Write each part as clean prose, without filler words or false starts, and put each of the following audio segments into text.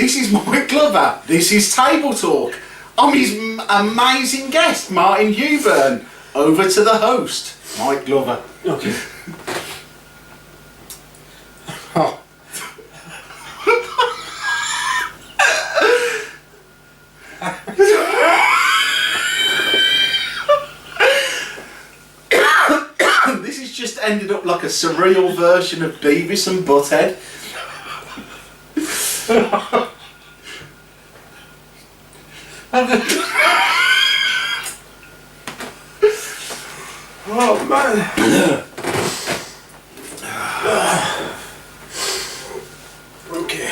This is Mike Glover. This is Table Talk. I'm his amazing guest, Martin Hewburn. Over to the host, Mike Glover. Okay. Oh. This has just ended up like a surreal version of Beavis and Butthead. Oh man. Okay.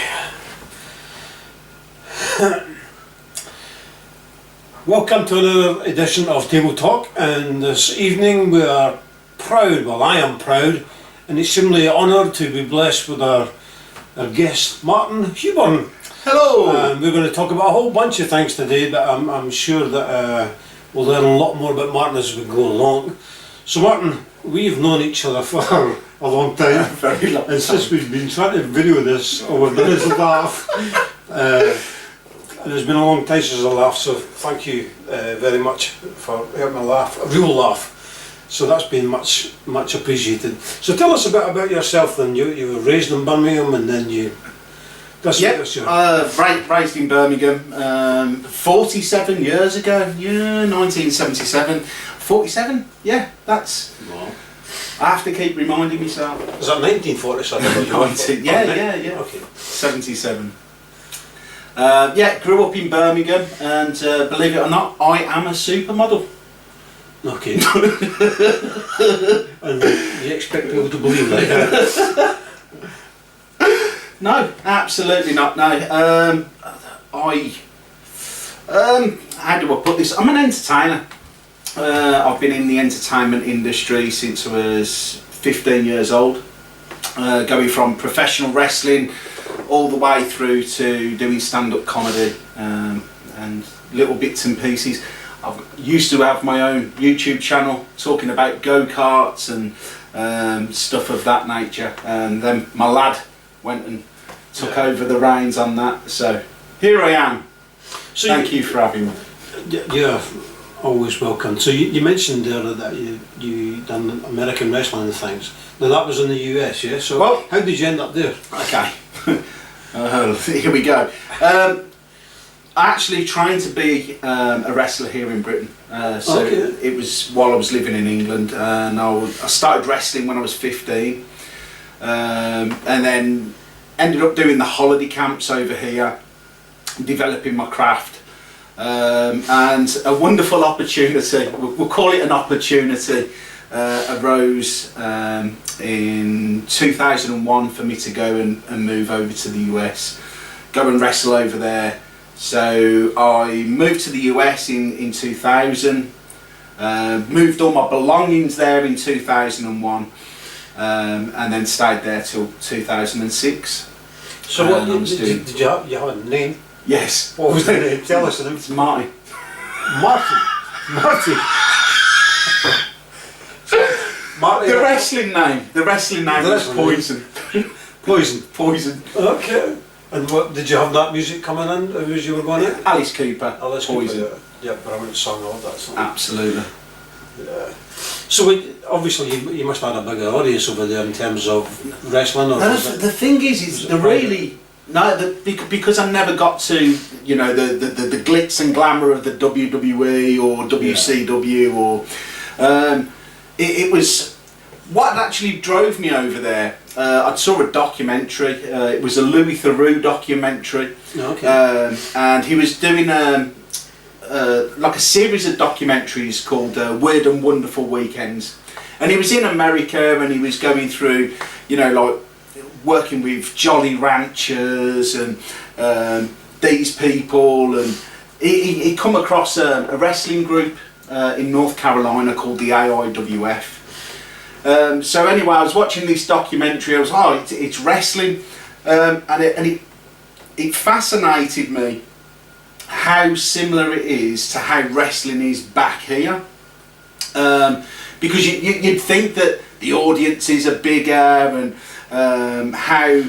Welcome to another edition of Table Talk, and this evening we are proud, well I am proud and extremely honoured to be blessed with our guest Martin Hewburn. Hello! We're going to talk about a whole bunch of things today, but I'm sure that we'll learn a lot more about Martin as we go along. So Martin, we've known each other for a long time. Very long time. And since we've been trying to video this, all we've done is laugh. And it's been a long time since I laughed, so thank you very much for helping me laugh, a real laugh. So that's been much appreciated. So tell us a bit about yourself then. You were raised in Birmingham and then you... Raised in Birmingham 47 years ago, 1977. 47? Yeah, that's... Wow. I have to keep reminding myself. Was that 1947? Yeah. Okay. 77. Grew up in Birmingham, and believe it or not, I am a supermodel. Okay. And you expect people to believe that? No, absolutely not. No, how do I put this? I'm an entertainer. I've been in the entertainment industry since I was 15 years old, going from professional wrestling all the way through to doing stand-up comedy and little bits and pieces. I used to have my own YouTube channel talking about go-karts and stuff of that nature, and then my lad went and took over the reins on that, so here I am. So Thank you for having me. Yeah, always welcome. So you mentioned there that you done American wrestling and things. Now that was in the US, yeah? So well, how did you end up there? Okay, here we go. I actually trained to be a wrestler here in Britain. It was while I was living in England, and I started wrestling when I was 15, and then ended up doing the holiday camps over here, developing my craft, and a wonderful opportunity, we'll call it an opportunity, arose in 2001 for me to go and move over to the US, go and wrestle over there. So I moved to the US in 2000, moved all my belongings there in 2001, and then stayed there till 2006. So what did you have a name? Yes. What was the name? Tell us the name. It's Marty. Marty. Marty. The wrestling name was Poison. Poison. Okay. And what did you have that music coming in as you were going in? Alice Cooper. Poison. Cooper, yeah, brilliant song, all that song. Absolutely. Yeah. So obviously you must have had a bigger audience over there in terms of wrestling. Or the thing is because I never got to the glitz and glamour of the WWE or WCW or it was what actually drove me over there. I saw a documentary. It was a Louis Theroux documentary. Okay. And he was doing like a series of documentaries called Weird and Wonderful Weekends, and he was in America and he was going through, like working with Jolly Ranchers and these people, and he come across a wrestling group in North Carolina called the AIWF. So anyway, I was watching this documentary. I was it's wrestling, and it fascinated me how similar it is to how wrestling is back here, because you'd think that the audiences are bigger and how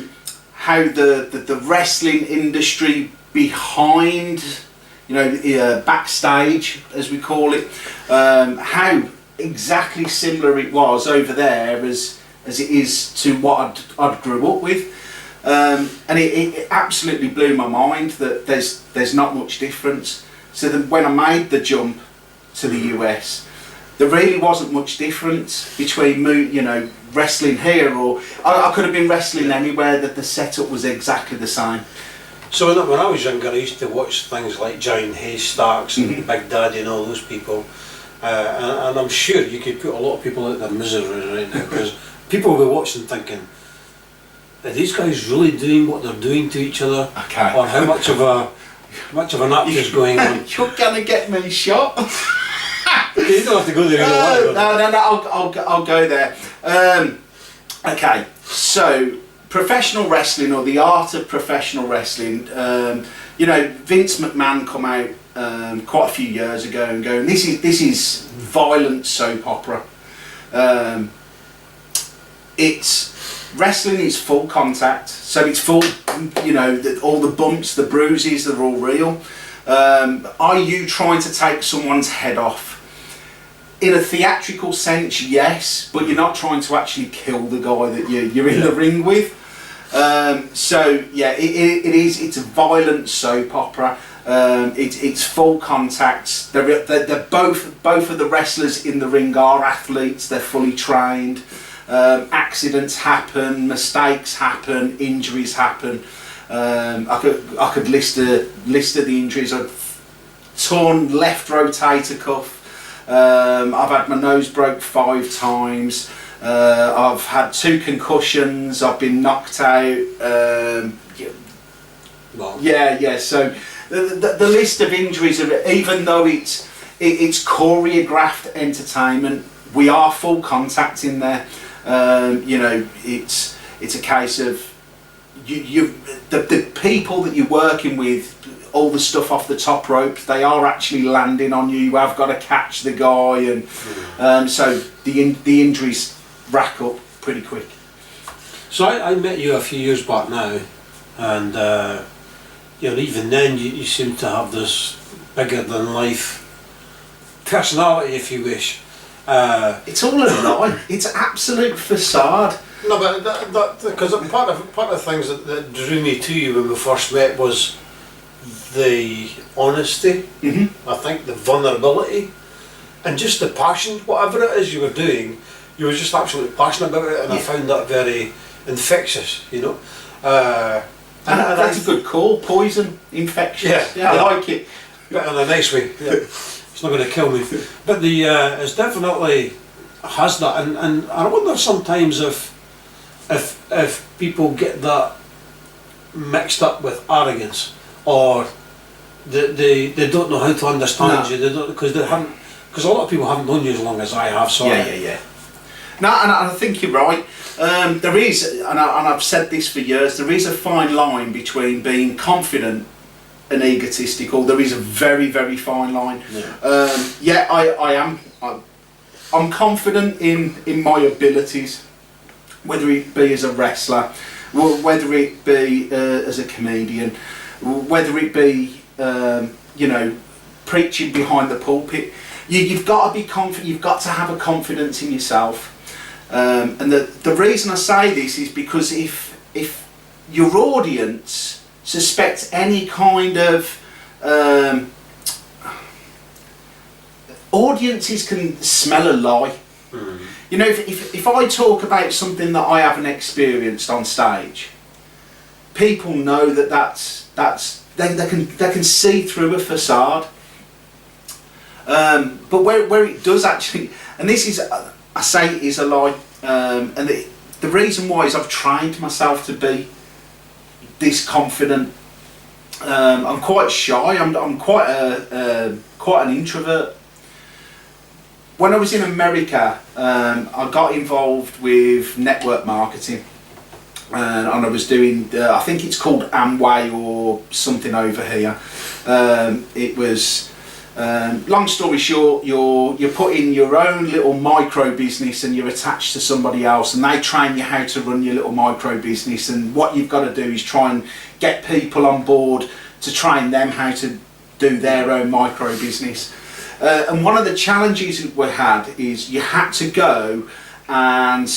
how the wrestling industry behind, backstage, as we call it, how exactly similar it was over there as it is to what I'd grew up with. And it absolutely blew my mind that there's not much difference. So that when I made the jump to the US, there really wasn't much difference between wrestling here, or I could have been wrestling anywhere, that the setup was exactly the same. So when I was younger, I used to watch things like Giant Haystacks and Big Daddy and all those people, and I'm sure you could put a lot of people out their misery right now, because people will be watching thinking, are these guys really doing what they're doing to each other? Okay. Or how much of an act is going on? You're gonna get me shot. You don't have to go there. I'll go there. Okay, so professional wrestling, or the art of professional wrestling. Vince McMahon come out quite a few years ago and going, this is violent soap opera. It's wrestling is full contact, so it's full. All the bumps, the bruises, they're all real. Are you trying to take someone's head off? In a theatrical sense, yes, but you're not trying to actually kill the guy that you're in the ring with. So yeah, it's a violent soap opera. It's full contact. They're both of the wrestlers in the ring are athletes. They're fully trained. Accidents happen, mistakes happen, injuries happen. I could list of the injuries. I've torn left rotator cuff. I've had my nose broke 5 times. I've had 2 concussions. I've been knocked out. Yeah. So the list of injuries, even though it's choreographed entertainment, we are full contact in there. It's a case of the people that you're working with, all the stuff off the top rope, they are actually landing on you. You have got to catch the guy, and so the injuries rack up pretty quick. So I met you a few years back now, and even then you seem to have this bigger than life personality, if you wish. It's all a lie. It's absolute facade. No, but because part of the things that drew me to you when we first met was the honesty. I think the vulnerability, and just the passion. Whatever it is you were doing, you were just absolutely passionate about it, and I found that very infectious. And that's a good call. Poison, infectious. Yeah, I like it. But in a nice way. Yeah. It's not going to kill me. But it's definitely has that, and I wonder sometimes if people get that mixed up with arrogance, or they don't know how to understand you. They don't, because a lot of people haven't known you as long as I have. So yeah. No, and I think you're right. There is, and I've said this for years, there is a fine line between being confident and egotistical. There is a very, very fine line. I am. I'm confident in my abilities, whether it be as a wrestler, whether it be as a comedian, whether it be preaching behind the pulpit. You've got to be confident. You've got to have a confidence in yourself. And the reason I say this is because if your audience suspects any kind of audiences can smell a lie. If I talk about something that I haven't experienced on stage, people know they can see through a facade. But where it does actually, and this is, I say it is a lie, and the reason why is I've trained myself to be this confident. I'm quite shy. I'm quite an introvert. When I was in America, I got involved with network marketing, and I was doing. I think it's called Amway or something over here. It was Long story short, you're putting your own little micro business and you're attached to somebody else, and they train you how to run your little micro business, and what you've got to do is try and get people on board to train them how to do their own micro business. And one of the challenges we had is you had to go and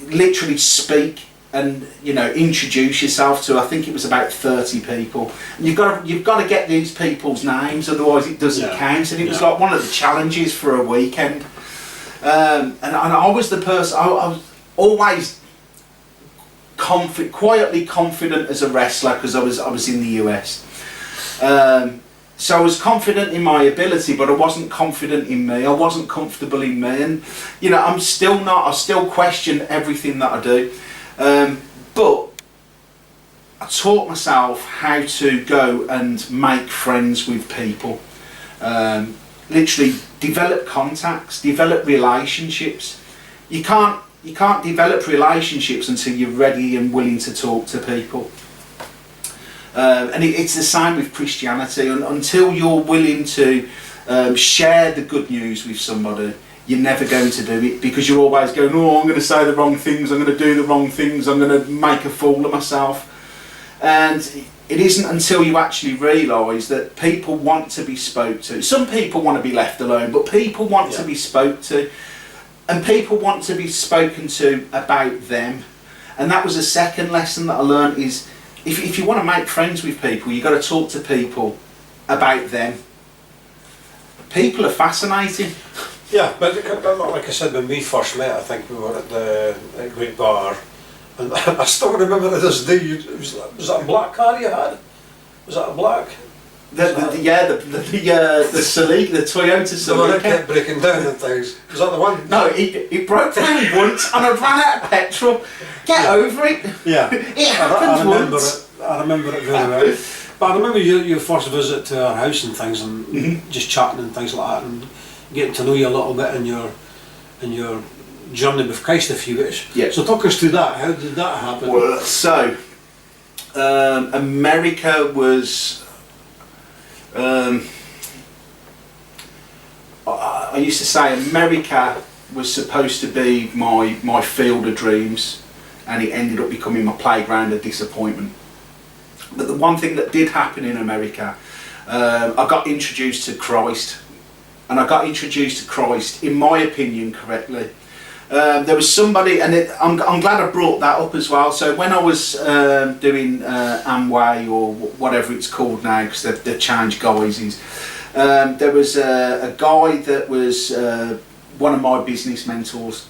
literally speak and introduce yourself to, I think it was about 30 people. And you've got to get these people's names, otherwise it doesn't count. And it was like one of the challenges for a weekend. And I was the person, I was always quietly confident as a wrestler, because I was in the US. So I was confident in my ability, but I wasn't confident in me. I wasn't comfortable in me, and I'm still not. I still question everything that I do. But I taught myself how to go and make friends with people. Literally develop contacts, develop relationships. You can't develop relationships until you're ready and willing to talk to people. And it's the same with Christianity. Until you're willing to share the good news with somebody, you're never going to do it, because you're always going, oh, I'm going to say the wrong things, I'm going to do the wrong things, I'm going to make a fool of myself. And it isn't until you actually realise that people want to be spoke to. Some people want to be left alone, but people want to be spoke to. And people want to be spoken to about them. And that was a second lesson that I learned, is if you want to make friends with people, you've got to talk to people about them. People are fascinating. Yeah, but like I said, when we first met, I think we were at the Great Bar, and I still remember to this day, was that a black car you had? Was that a black? The Toyota Celica. The one that kept breaking down and things. Was that the one? No, it broke down once and I ran out of petrol. Get over it. Yeah. It happened once. I remember it very well. But I remember your first visit to our house and things, and just chatting and things like that, and getting to know you a little bit in your journey with Christ, if you wish. Yeah. So talk us through that. How did that happen? Well, so America was. I used to say America was supposed to be my field of dreams, and it ended up becoming my playground of disappointment. But the one thing that did happen in America, I got introduced to Christ, and I got introduced to Christ, in my opinion, correctly. There was somebody, and I'm glad I brought that up as well. So when I was doing Amway, or whatever it's called now, because they've changed guises, there was a guy that was one of my business mentors,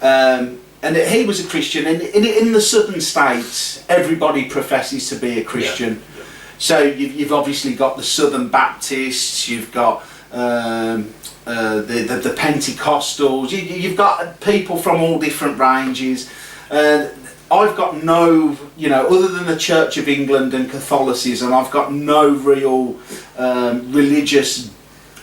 and he was a Christian. And in the southern states, everybody professes to be a Christian. Yeah. Yeah. So you've obviously got the Southern Baptists, you've got the Pentecostals, you've got people from all different ranges. I've got no, other than the Church of England and Catholicism, I've got no real religious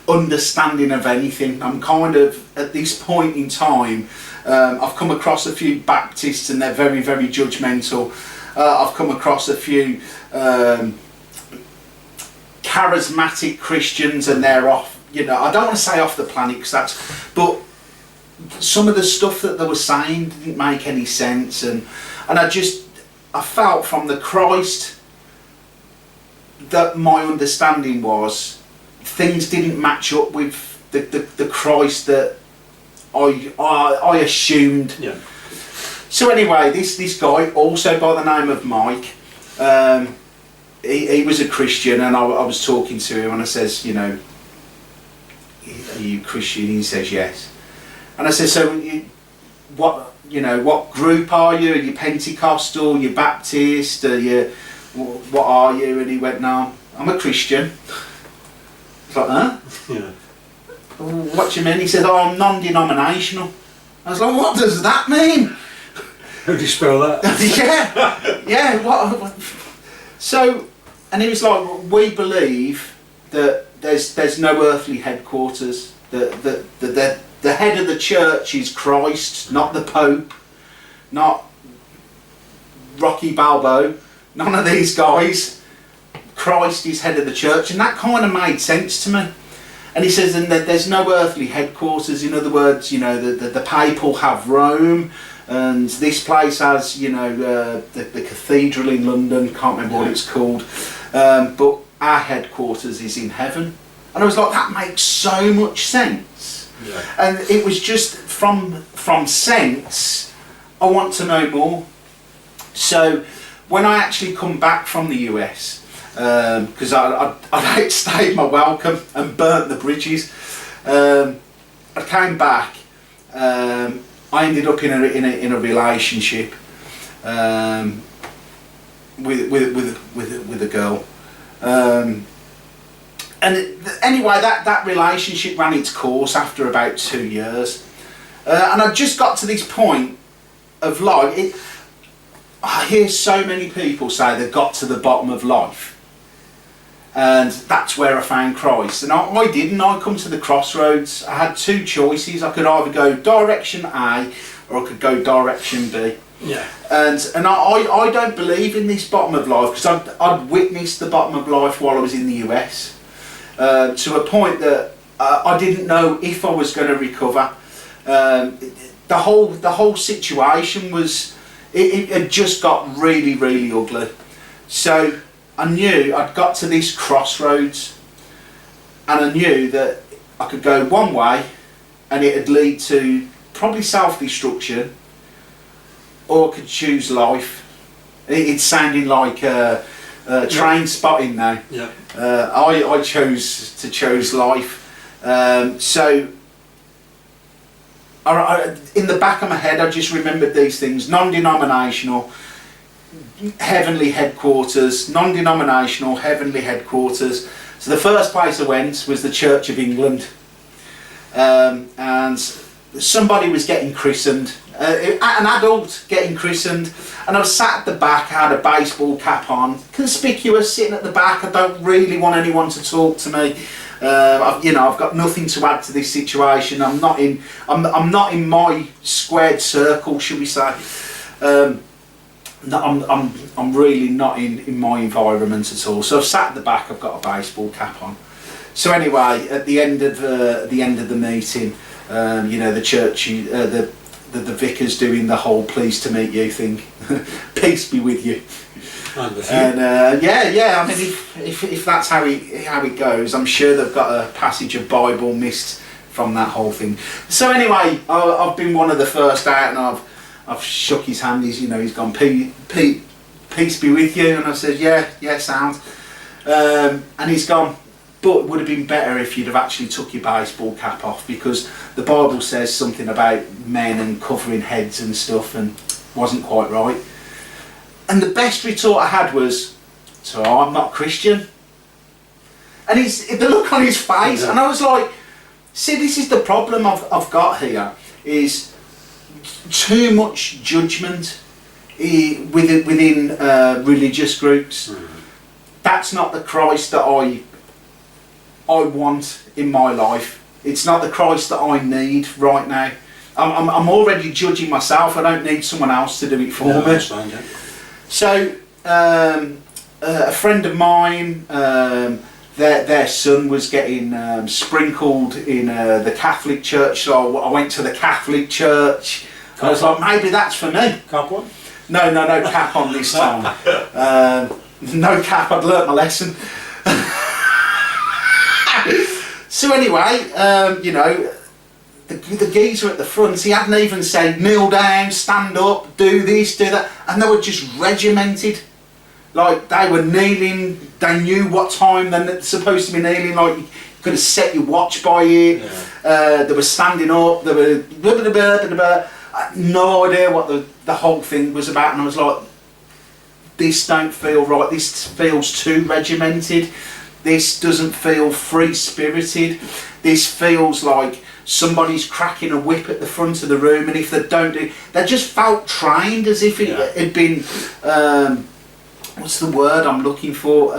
understanding of anything. I'm kind of, at this point in time, I've come across a few Baptists and they're very, very judgmental. I've come across a few charismatic Christians, and they're off, I don't want to say off the planet, but some of the stuff that they were saying didn't make any sense, and I felt from the Christ that my understanding was things didn't match up with the Christ that I assumed. Yeah. So anyway, this guy, also by the name of Mike, he was a Christian, and I was talking to him, and I says, are you Christian? He says yes. And I said, so what group are you? Are you Pentecostal? Are you Baptist? What are you? And he went, no, I'm a Christian. I was like, huh? Yeah. What do you mean? He said, oh, I'm non-denominational. I was like, what does that mean? How do you spell that? yeah. What? So, and he was like, we believe that there's no earthly headquarters. The head of the church is Christ, not the Pope, not Rocky Balboa, none of these guys. Christ is head of the church, and that kind of made sense to me. And he says, and that there's no earthly headquarters. In other words, you know, the papal have Rome, and this place has, you know, the cathedral in London, can't remember what it's called, but our headquarters is in heaven. And I was like, that makes so much sense. Yeah. And it was just from sense, I want to know more. So when I actually come back from the US, because I'd outstayed my welcome and burnt the bridges, I came back. I ended up in a relationship with a girl, and anyway, that relationship ran its course after about 2 years, and I just got to this point of life. I hear so many people say they've got to the bottom of life, and that's where I found Christ. And I didn't. I come to the crossroads. I had two choices. I could either go direction A or I could go direction B. Yeah. And I don't believe in this bottom of life, because I'd witnessed the bottom of life while I was in the US, to a point that I didn't know if I was going to recover. The whole situation was, it had just got really, really ugly. So I knew I'd got to this crossroads, and I knew that I could go one way and it'd lead to probably self-destruction, or I could choose life. It's sounding like train spotting now. Yeah. I chose to choose life. So in the back of my head, I just remembered these things: non-denominational, heavenly headquarters, non-denominational, heavenly headquarters. So the first place I went was the Church of England, and somebody was getting christened, an adult getting christened, and I was sat at the back. I had a baseball cap on, conspicuous, sitting at the back. I don't really want anyone to talk to me. I've got nothing to add to this situation. I'm not in my squared circle, should we say. I'm really not in my environment at all. So I've sat at the back. I've got a baseball cap on. So anyway, at the end of the meeting, the church, the vicar's doing the whole "pleased to meet you" thing. Peace be with you. And I mean, if that's how it goes, I'm sure they've got a passage of Bible missed from that whole thing. So anyway, I've been one of the first out, and I've shook his hand. He's gone, peace be with you, and I said, yeah, sound. And he's gone, but it would have been better if you'd have actually took your baseball cap off, because the Bible says something about men and covering heads and stuff, and wasn't quite right. And the best retort I had was, "So I'm not Christian." And the look on his face, and I was like, see, this is the problem I've got here, is too much judgment within religious groups. That's not the Christ that I want in my life. It's not the Christ that I need right now. I'm already judging myself. I don't need someone else to do it for me. So a friend of mine, their son was getting sprinkled in the Catholic church, so I went to the Catholic church. I was like, maybe that's for me. Cap on? No cap on this time. No cap, I'd learnt my lesson. So anyway, the geezer at the front, he hadn't even said kneel down, stand up, do this, do that, and they were just regimented. Like, they were kneeling, they knew what time they're supposed to be kneeling, like you could have set your watch by it. Yeah. They were standing up, they were blah, blah, blah, blah, blah. I had no idea what the whole thing was about, and I was like, this don't feel right, this feels too regimented, this doesn't feel free-spirited, this feels like somebody's cracking a whip at the front of the room, and if they don't do, they just felt trained, as if it had been, what's the word I'm looking for,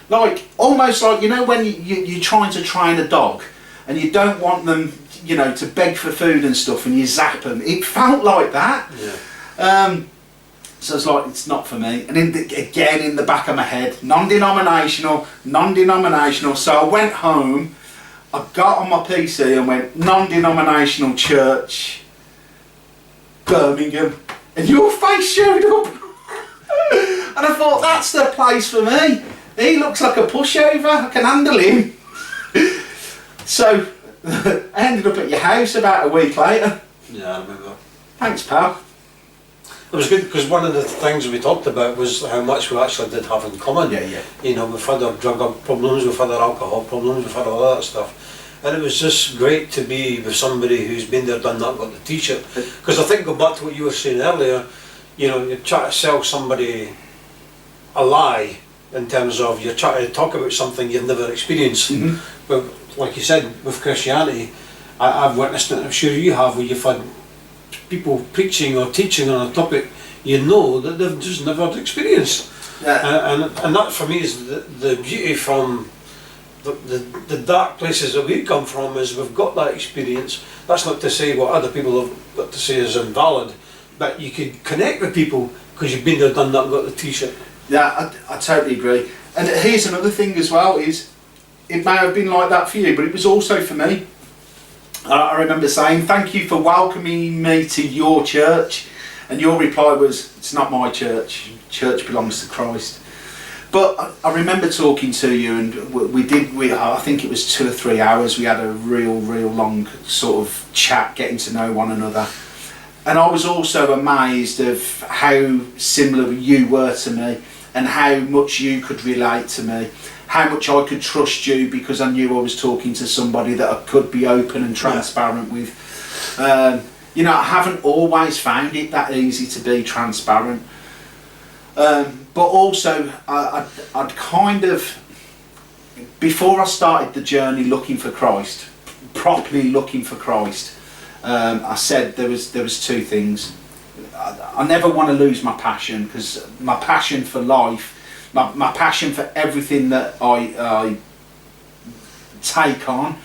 like, almost like, when you're trying to train a dog, and you don't want them, to beg for food and stuff, and you zap them. It felt like that. Yeah. So it's like, it's not for me. And again, in the back of my head, non-denominational. So I went home, I got on my PC and went, non-denominational church, Birmingham, and your face showed up. And I thought, that's the place for me. He looks like a pushover, I can handle him. So I ended up at your house about a week later. Yeah, I remember. Thanks, pal. It was good because one of the things we talked about was how much we actually did have in common. Yeah. You know, we've had our drug problems, we've had our alcohol problems, we've had all that stuff. And it was just great to be with somebody who's been there, done that, got the t-shirt. Because I think, go back to what you were saying earlier, you know, you're trying to sell somebody a lie in terms of you're trying to talk about something you've never experienced. But like you said, with Christianity, I've witnessed it, I'm sure you have, where you've had people preaching or teaching on a topic you know that they've just never experienced. Yeah. And that for me is the beauty from the dark places that we come from, is we've got that experience. That's not to say what other people have got to say is invalid, but you could connect with people because you've been there, done that, and got the t-shirt. Yeah, I totally agree. And here's another thing as well, is it may have been like that for you, but it was also for me. I remember saying, thank you for welcoming me to your church, and your reply was, it's not my church, church belongs to Christ. But I remember talking to you, and I think it was 2 or 3 hours, we had a real long sort of chat, getting to know one another. And I was also amazed of how similar you were to me, and how much you could relate to me, how much I could trust you, because I knew I was talking to somebody that I could be open and transparent with. You know, I haven't always found it that easy to be transparent. But also, I'd kind of, before I started the journey looking for Christ, properly looking for Christ, I said there was 2 things. I never want to lose my passion, because my passion for life, my passion for everything that I take on,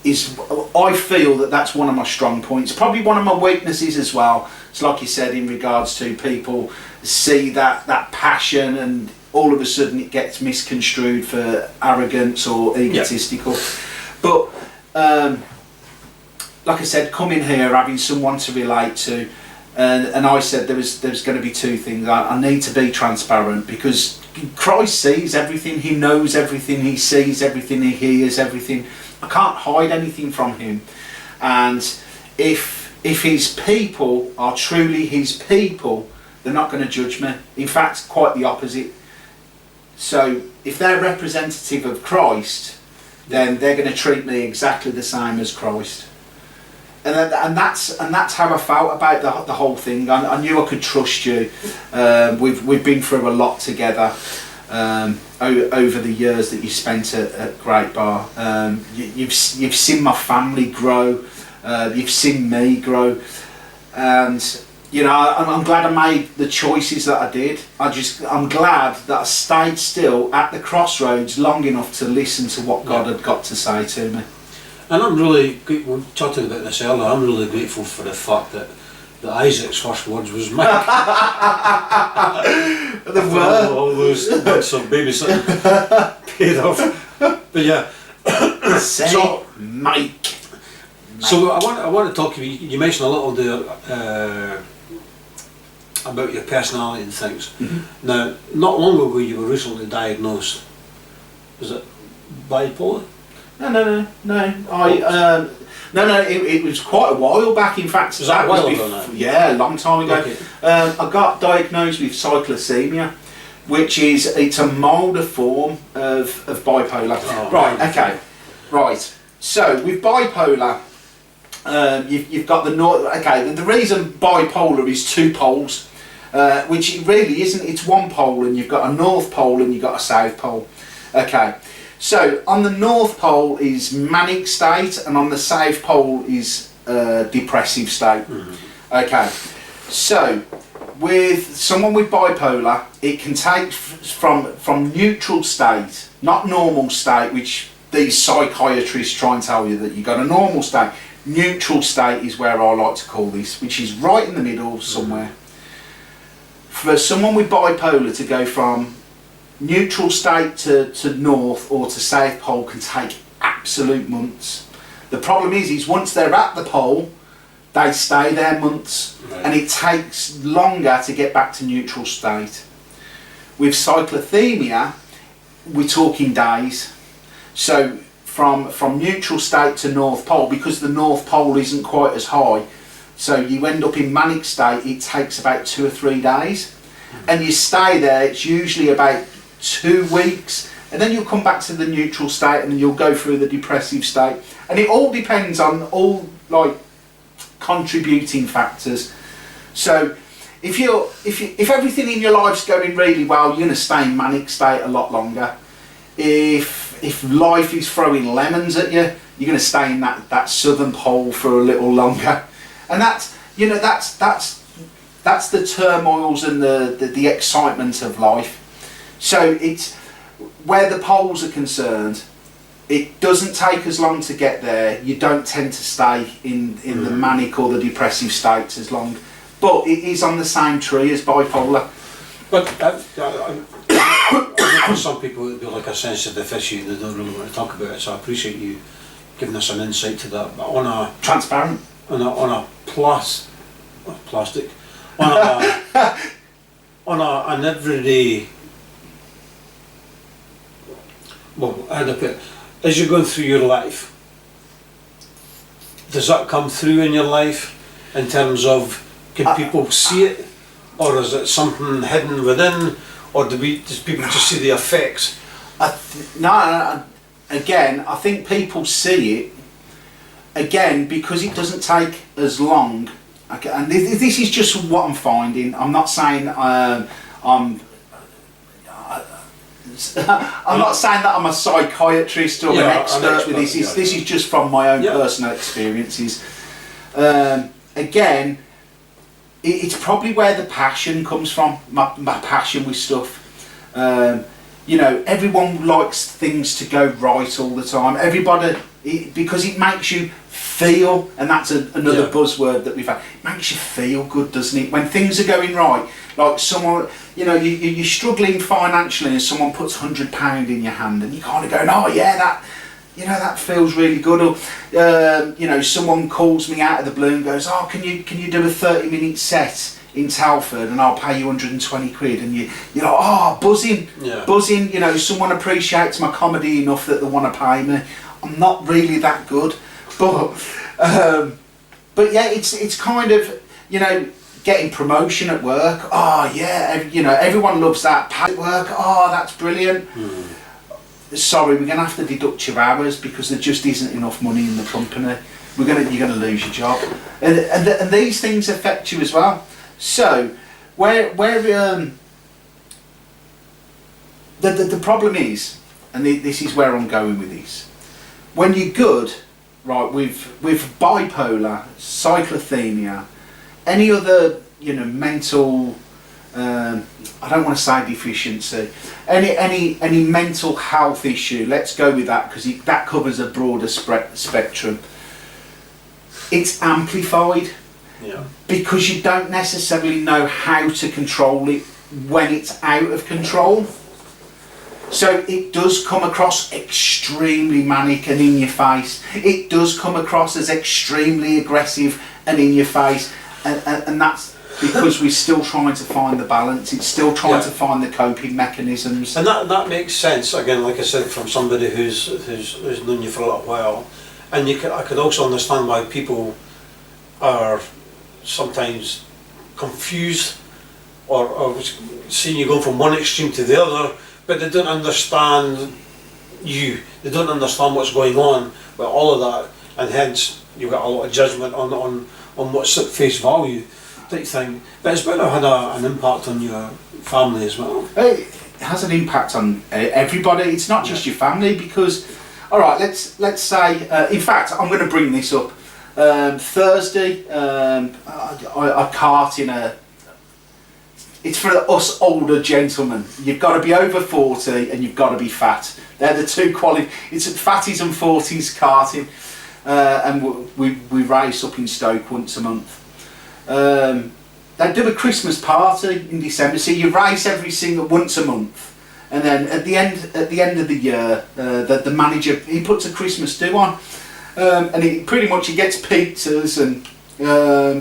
is, I feel that that's one of my strong points, probably one of my weaknesses as well. It's like you said, in regards to people see that passion and all of a sudden it gets misconstrued for arrogance or egotistical. But like I said, coming here, having someone to relate to, and I said there was going to be 2 things. I need to be transparent, because Christ sees everything, he knows everything, he sees everything, he hears everything. I can't hide anything from him. And if his people are truly his people, they're not going to judge me. In fact, quite the opposite. So if they're representative of Christ, then they're going to treat me exactly the same as Christ. And that's how I felt about the whole thing. I knew I could trust you. We've been through a lot together over the years that you spent at Great Bar. You've seen my family grow. You've seen me grow, and you know, I'm glad I made the choices that I did. I'm glad that I stayed still at the crossroads long enough to listen to what God had got to say to me. And I'm really, we were talking about this earlier, I'm really grateful for the fact that Isaac's first words was Mike. There were. All those bits of babysitting paid off. But yeah. So, Mike. So I want to talk to you. You mentioned a little there about your personality and things. Mm-hmm. Now, not long ago you were recently diagnosed. Was it bipolar? No. It was quite a while back. In fact, was that a while ago now? Yeah, a long time ago. Okay. I got diagnosed with cyclothymia, which is, it's a milder form of bipolar. Oh, right. Okay. Right. So with bipolar, you've got the north. Okay. The reason bipolar is 2 poles, which it really isn't. It's 1 pole, and you've got a north pole and you've got a south pole. Okay. So on the north pole is manic state, and on the south pole is depressive state. Mm-hmm. Okay, so with someone with bipolar, it can take from neutral state, not normal state, which these psychiatrists try and tell you that you've got a normal state. Neutral state is where I like to call this, which is right in the middle somewhere. for someone with bipolar to go from neutral state to north or to south pole can take absolute months. The problem is once they're at the pole, they stay there months, and it takes longer to get back to neutral state. With cyclothymia, we're talking days. So from neutral state to north pole, because the north pole isn't quite as high, so you end up in manic state, it takes about 2 or 3 days. And you stay there, it's usually about 2 weeks, and then you'll come back to the neutral state, and then you'll go through the depressive state. And it all depends on all like contributing factors. So if everything in your life's going really well, you're going to stay in manic state a lot longer. If life is throwing lemons at you, you're going to stay in that southern pole for a little longer. And that's, you know, that's the turmoils and the excitement of life. So it's where the poles are concerned, it doesn't take as long to get there. You don't tend to stay in the manic or the depressive states as long, but it is on the same tree as bipolar. But for some people it would be like a sensitive issue and they don't really want to talk about it, so I appreciate you giving us an insight to that. But on a transparent, on a plastic, on an everyday, well, how do I put it? As you're going through your life, does that come through in your life in terms of, can people see it, or is it something hidden within, or does people just see the effects? No, again, I think people see it, again, because it doesn't take as long. Okay, and this is just what I'm finding. I'm not saying I'm not saying that I'm a psychiatrist or an expert with this. This is just from my own personal experiences. Again, it's probably where the passion comes from. My passion with stuff. You know, everyone likes things to go right all the time. Everybody, because it makes you feel, and that's another buzzword that we've had. It makes you feel good, doesn't it? When things are going right, like someone, you know, you're struggling financially, and someone puts £100 in your hand, and you kind of go, oh yeah, that, you know, that feels really good. Or you know, someone calls me out of the blue and goes, oh, can you do a 30-minute set in Telford and I'll pay you 120 quid, and you're like, oh, buzzing, buzzing. You know, someone appreciates my comedy enough that they want to pay me. I'm not really that good, but yeah, it's kind of, you know, getting promotion at work. Oh yeah, you know, everyone loves that. At work, oh, that's brilliant. Sorry, we're going to have to deduct your hours because there just isn't enough money in the company. You're going to lose your job, and these things affect you as well. So where the problem is, and this is where I'm going with this, when you're good, right, with bipolar, cyclothymia, any other, you know, mental, I don't want to say deficiency, any mental health issue, let's go with that, because that covers a broader spectrum. It's amplified, because you don't necessarily know how to control it when it's out of control. So it does come across extremely manic and in your face. It does come across as extremely aggressive and in your face, and that's because we're still trying to find the balance. It's still trying to find the coping mechanisms. And that makes sense, again, like I said, from somebody who's known you for a little while. And I could also understand why people are sometimes confused or seeing you go from one extreme to the other, but they don't understand you. They don't understand what's going on with all of that, and hence you've got a lot of judgment on what's at face value type thing. But it's bound to have had an impact on your family as well. It has an impact on everybody. It's not just your family, because, all right, let's say, in fact, I'm going to bring this up. Thursday, I cart in a. It's for us older gentlemen. You've got to be over 40 and you've got to be fat. They're the two quality. It's fatties and 40s karting, and we race up in Stoke once a month. they do a Christmas party in December. So you race once a month, and then at the end of the year, the manager, he puts a Christmas do on, and he gets pizzas and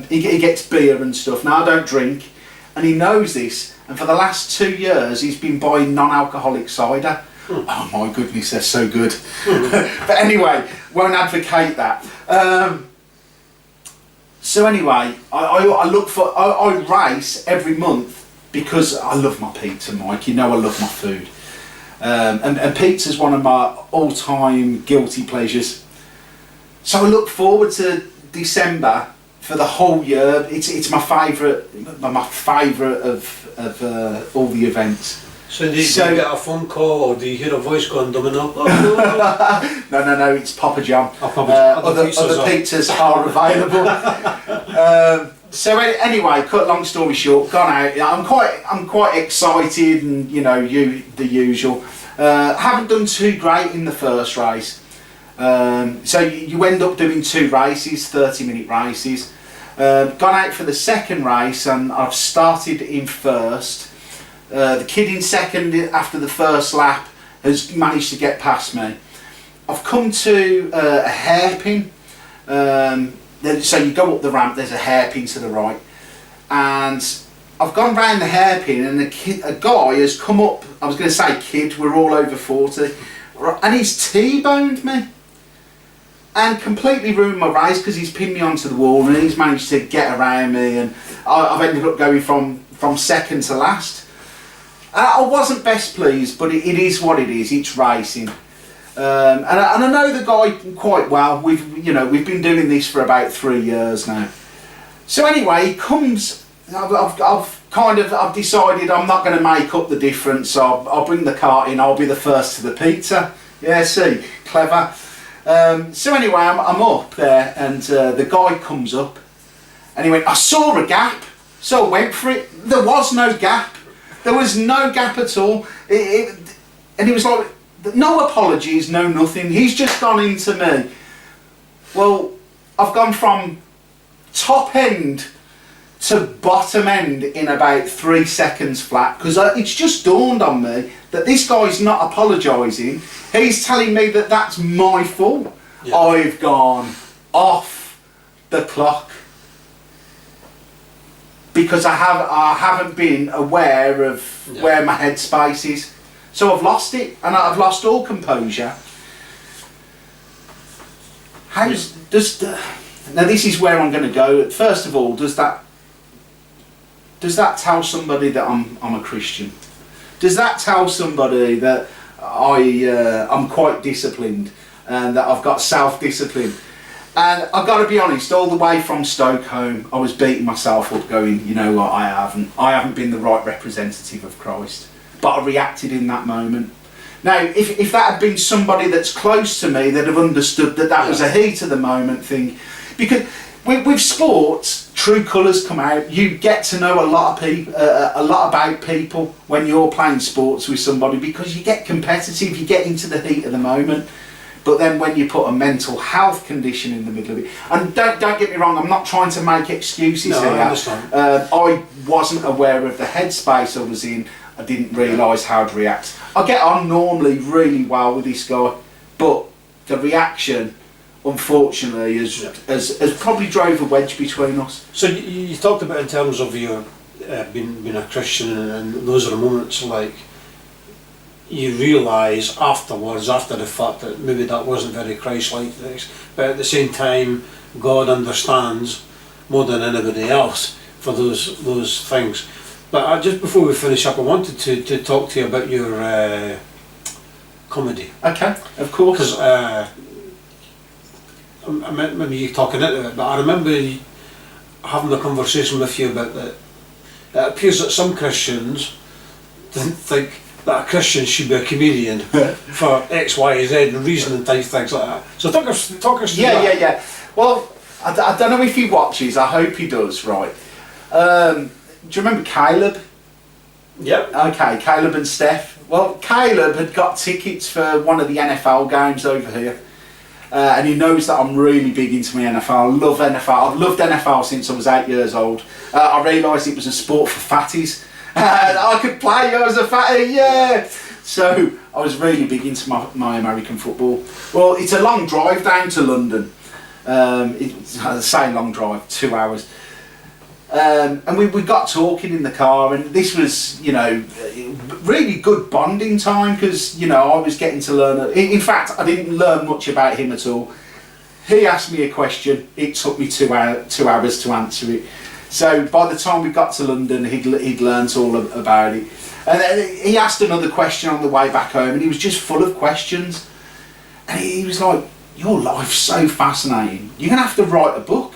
he gets beer and stuff. Now I don't drink, and he knows this. And for the last 2 years, he's been buying non-alcoholic cider. Oh my goodness, they're so good. But anyway, won't advocate that. So anyway, I race every month because I love my pizza, Mike. You know I love my food. And pizza's one of my all-time guilty pleasures. So I look forward to December for the whole year. It's my favourite of all the events. So do you get a phone call, or do you hear a voice going, Domino? No, it's Papa John. Other pizzas are available. So anyway, cut long story short, gone out. I'm quite excited, and the usual. Haven't done too great in the first race. So you end up doing 2 races, 30-minute races. Gone out for the second race, and I've started in first. The kid in second after the first lap has managed to get past me. I've come to a hairpin. So you go up the ramp, there's a hairpin to the right, and I've gone round the hairpin, and a guy has come up. I was going to say kid, we're all over 40, and he's T-boned me and completely ruined my race because he's pinned me onto the wall, and he's managed to get around me, and I've ended up going from second to last. I wasn't best pleased, but it is what it is. It's racing, and I know the guy quite well. We've been doing this for about 3 years now. So anyway, he comes. I've decided I'm not going to make up the difference. I'll bring the cart in. I'll be the first to the pizza. Yeah, see, clever. So anyway, I'm up there, and the guy comes up, and he went, I saw a gap, so I went for it. There was no gap. There was no gap at all. And he was like, no apologies, no nothing. He's just gone into me. Well, I've gone from top end to bottom end in about 3 seconds flat, because it's just dawned on me that this guy's not apologising. He's telling me that that's my fault. Yeah. I've gone off the clock because I haven't been aware of where my headspace is. So I've lost it, and I've lost all composure. Now this is where I'm going to go. First of all, does that tell somebody that I'm a Christian? Does that tell somebody that I'm quite disciplined and that I've got self-discipline? And I've got to be honest, all the way from Stoke home, I was beating myself up going, you know what, I haven't been the right representative of Christ. But I reacted in that moment. Now, if that had been somebody that's close to me, they'd have understood that was a heat of the moment thing. Because with sports, true colours come out. You get to know a lot about people when you're playing sports with somebody, because you get competitive, you get into the heat of the moment. But then when you put a mental health condition in the middle of it, and don't get me wrong, I'm not trying to make excuses here. I understand. I wasn't aware of the headspace I was in. I didn't realise how to react. I get on normally really well with this guy, but the reaction, unfortunately, has probably drove a wedge between us. So you talked about in terms of your being a Christian, and those are the moments like you realise afterwards, after the fact, that maybe that wasn't very Christ-like, but at the same time God understands more than anybody else for those things. But just before we finish up, I wanted to talk to you about your comedy. Okay, of course. Because maybe you're talking into it, but I remember having a conversation with you about that. It appears that some Christians didn't think that a Christian should be a comedian for X, Y, Z and reason and type things like that. So talk us through that. Yeah. Well, I don't know if he watches. I hope he does. Right. Do you remember Caleb? Yep. Okay, Caleb and Steph. Well, Caleb had got tickets for one of the NFL games over here. and he knows that I'm really big into my NFL. I love NFL. I've loved NFL since I was 8 years old. I realised it was a sport for fatties. I could play, I was a fatty, yeah! So I was really big into my American football. Well, it's a long drive down to London. It's the same long drive, 2 hours. And we got talking in the car, and this was, you know, really good bonding time, because, you know, I was getting to learn. In fact, I didn't learn much about him at all. He asked me a question, it took me 2 hours to answer it. So by the time we got to London, he'd learnt all about it. And then he asked another question on the way back home, and he was just full of questions. And he was like, your life's so fascinating, you're going to have to write a book.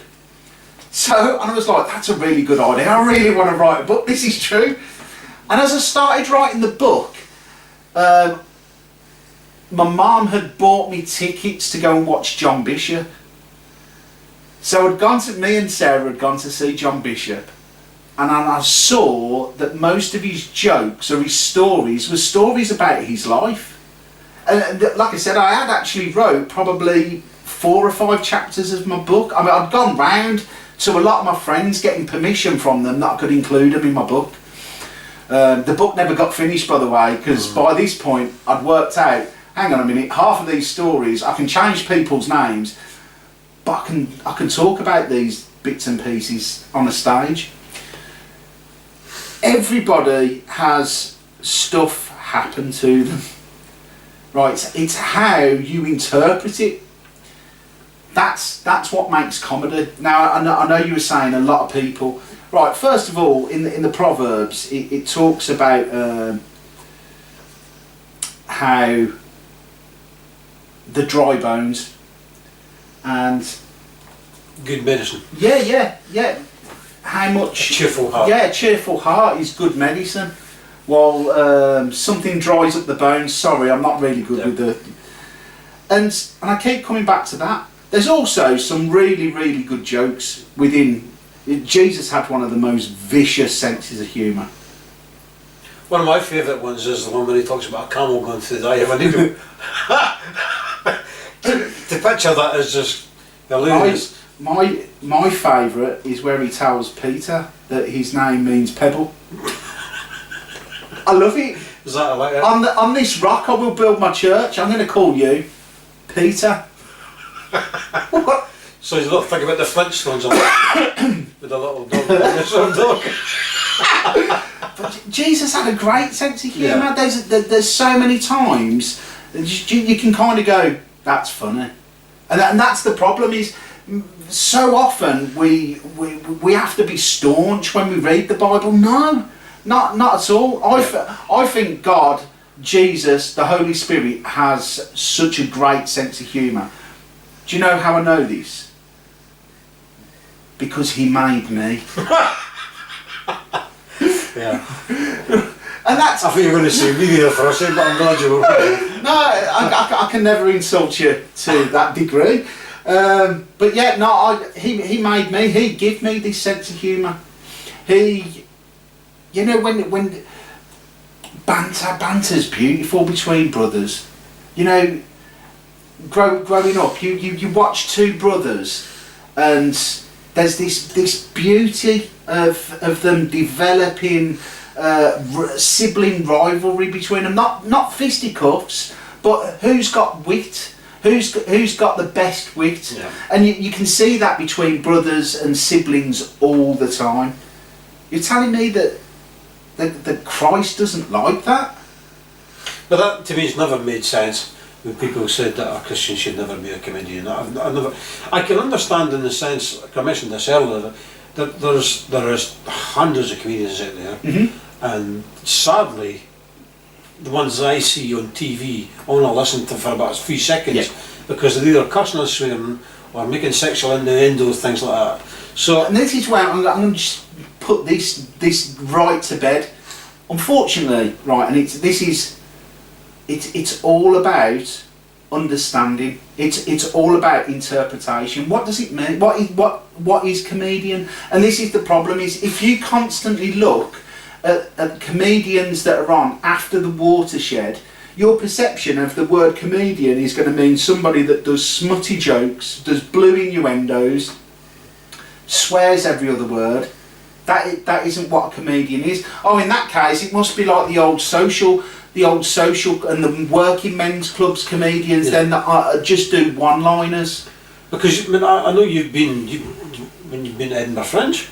So, and I was like, that's a really good idea, I really want to write a book, this is true. And as I started writing the book, my mum had bought me tickets to go and watch John Bishop. So me and Sarah had gone to see John Bishop, and I saw that most of his jokes or his stories were stories about his life. And like I said, I had actually wrote probably 4 or 5 chapters of my book. I mean, I'd gone round to a lot of my friends getting permission from them that I could include them in my book. The book never got finished, by the way, because by this point I'd worked out, hang on a minute, half of these stories, I can change people's names, but I can talk about these bits and pieces on a stage. Everybody has stuff happen to them. Right, it's how you interpret it. That's what makes comedy. Now, I know you were saying a lot of people. Right, first of all, in the Proverbs, it talks about how the dry bones and good medicine. Yeah. How much a cheerful heart. Yeah, a cheerful heart is good medicine. While something dries up the bones. Sorry, I'm not really good with the. And I keep coming back to that. There's also some really, really good jokes within. Jesus had one of the most vicious senses of humour. One of my favourite ones is the one where he talks about a camel going through the eye of a needle. to picture that is just hilarious. My favourite is where he tells Peter that his name means pebble. I love it. Is that like it? On this rock I will build my church. I'm going to call you Peter. What? So he's a little thing about the Flintstones with a little dog. But Jesus had a great sense of humour. Yeah. There's so many times you can kind of go, that's funny, and that's the problem. Is so often we have to be staunch when we read the Bible. No, not at all. I think God, Jesus, the Holy Spirit has such a great sense of humour. Do you know how I know this? Because he made me. Yeah. And that's. I think you're going to say me there for a second, but I'm glad you were. No, I can never insult you to that degree. But yeah, no, he made me. He gave me this sense of humour. He, you know, when banter's beautiful between brothers. You know, growing up, you watch two brothers, and there's this beauty of them developing sibling rivalry between them. Not fisticuffs, but who's got wit. Who's got the best wit. Yeah. And you can see that between brothers and siblings all the time. You're telling me that Christ doesn't like that? But that to me has never made sense when people said that a Christian should never be a comedian. I can understand in the sense, like I mentioned this earlier, that there is hundreds of comedians out there, and sadly the ones that I see on TV I only listen to for about a few seconds, because they're either cussing or swearing or making sexual innuendos, things like that. So, and this is where I'm going to just put this right to bed. Unfortunately, right, and it's all about understanding. It's all about interpretation. What does it mean? What is comedian? And this is the problem: is if you constantly look at comedians that are on after the watershed, your perception of the word comedian is going to mean somebody that does smutty jokes, does blue innuendos, swears every other word. That isn't what a comedian is. Oh, in that case, it must be like the old social and the working men's clubs comedians then that just do one-liners. Because I mean, I know when you've been to Edinburgh Fringe,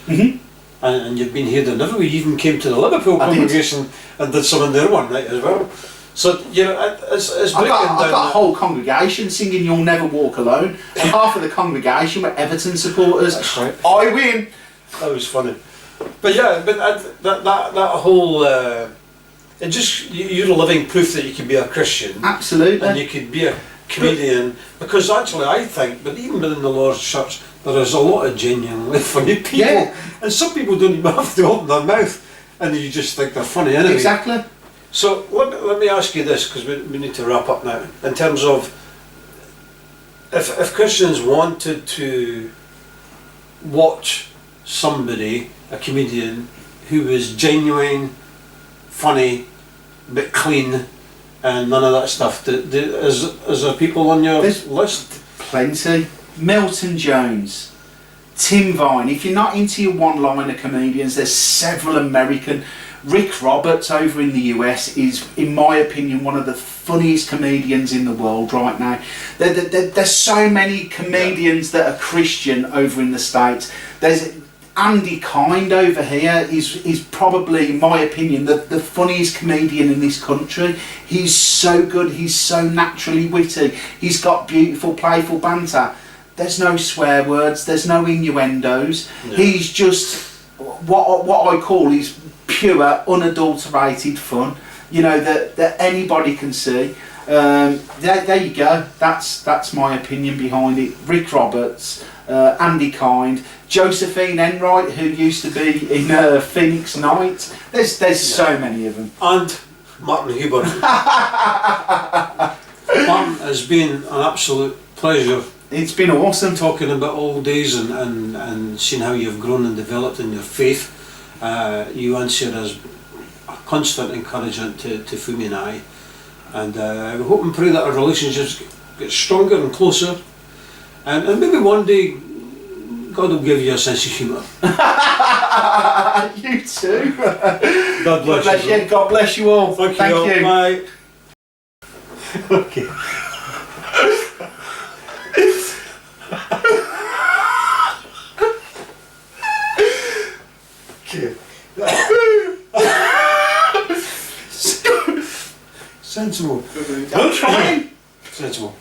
and you've been here to Liverpool, you even came to the Liverpool congregation and did some in their one night as well. So you know, it's I've got a whole congregation singing "You'll Never Walk Alone," and half of the congregation were Everton supporters. That's right. I win. That was funny. But yeah, but that whole it just you're a living proof that you can be a Christian. Absolutely. And you could be a comedian, because actually I think, but even within the Lord's Church, there is a lot of genuinely funny people. Yeah. And some people don't even have to open their mouth, and you just think they're funny anyway. Exactly. So let me ask you this, because we need to wrap up now. In terms of if Christians wanted to watch somebody, a comedian, who was genuine, funny, but clean, and none of that stuff, is there people on your list? Plenty. Milton Jones, Tim Vine. If you're not into your one-liner comedians, there's several American. Rick Roberts over in the US is, in my opinion, one of the funniest comedians in the world right now. There's so many comedians that are Christian over in the States. There's Andy Kind over here is probably, in my opinion, the funniest comedian in this country. He's so good, he's so naturally witty, he's got beautiful, playful banter. There's no swear words, there's no innuendos. No. He's just what I call is pure, unadulterated fun. You know, that anybody can see. There you go. That's my opinion behind it. Rick Roberts, Andy Kind, Josephine Enright, who used to be in Phoenix Night. There's so many of them. And Martin Huber. Martin, has been an absolute pleasure. It's been awesome talking about old days and seeing how you've grown and developed in your faith. You answer as a constant encouragement to Fumi and I, and we hope and pray that our relationships get stronger and closer, and maybe one day God will give you a sense of humour. You too. God bless you. God bless you all. Thank you. Bye. Okay. Sensible. I'm trying. Sensible.